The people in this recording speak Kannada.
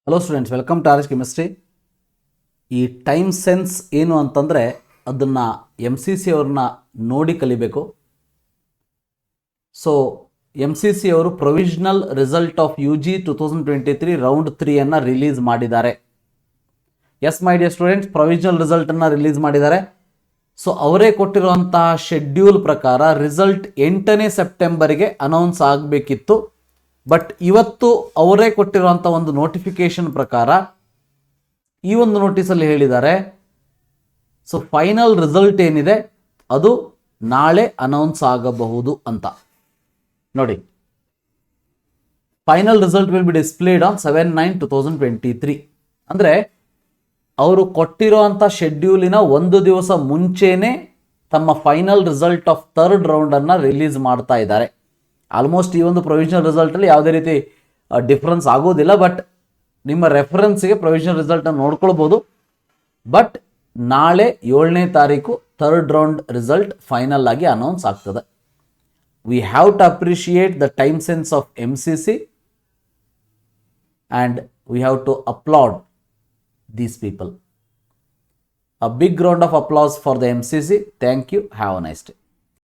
Hello students, welcome to R S chemistry. ಈ ಟೈಮ್ ಸೆನ್ಸ್ ಏನು ಅಂತಂದರೆ ಅದನ್ನು MCC ಅವ್ರನ್ನ ನೋಡಿ ಕಲಿಬೇಕು. ಸೊ MCC ಅವರು provisional result of UG 2023 round 3 release ಮಾಡಿದ್ದಾರೆ. Yes my dear students, provisional ರಿಸಲ್ಟನ್ನು ರಿಲೀಸ್ ಮಾಡಿದ್ದಾರೆ. ಸೊ ಅವರೇ ಕೊಟ್ಟಿರುವಂತಹ ಶೆಡ್ಯೂಲ್ ಪ್ರಕಾರ ರಿಸಲ್ಟ್ 8ನೇ ಸೆಪ್ಟೆಂಬರ್ಗೆ ಅನೌನ್ಸ್ ಆಗಬೇಕಿತ್ತು. ಬಟ್ ಇವತ್ತು ಅವರೇ ಕೊಟ್ಟಿರುವಂಥ ಒಂದು ನೋಟಿಫಿಕೇಶನ್ ಪ್ರಕಾರ ಈ ಒಂದು ನೋಟಿಸಲ್ಲಿ ಹೇಳಿದ್ದಾರೆ, ಸೊ ಫೈನಲ್ ರಿಸಲ್ಟ್ ಏನಿದೆ ಅದು ನಾಳೆ ಅನೌನ್ಸ್ ಆಗಬಹುದು ಅಂತ. ನೋಡಿ, final result will be displayed on 7/9/2023. ಅಂದರೆ ಅವರು ಕೊಟ್ಟಿರುವಂಥ ಶೆಡ್ಯೂಲಿನ ಒಂದು ದಿವಸ ಮುಂಚೆನೇ ತಮ್ಮ ಫೈನಲ್ ರಿಸಲ್ಟ್ ಆಫ್ ಥರ್ಡ್ ರೌಂಡನ್ನು ರಿಲೀಸ್ ಮಾಡ್ತಾ ಇದ್ದಾರೆ. ಆಲ್ಮೋಸ್ಟ್ ಈ ಒಂದು ಪ್ರೊವಿಷನಲ್ ರಿಸಲ್ಟಲ್ಲಿ ಯಾವುದೇ ರೀತಿ ಡಿಫ್ರೆನ್ಸ್ ಆಗೋದಿಲ್ಲ. ಬಟ್ ನಿಮ್ಮ ರೆಫರೆನ್ಸ್ಗೆ ಪ್ರೊವಿಷನಲ್ ರಿಸಲ್ಟನ್ನು ನೋಡ್ಕೊಳ್ಬೋದು. ಬಟ್ ನಾಳೆ 7ನೇ ತಾರೀಕು ಥರ್ಡ್ ರೌಂಡ್ ರಿಸಲ್ಟ್ ಫೈನಲ್ ಆಗಿ ಅನೌನ್ಸ್ ಆಗ್ತದೆ. We have to appreciate the time sense of MCC and we have to applaud these people. A big round of applause for the MCC. Thank you. Have a nice day.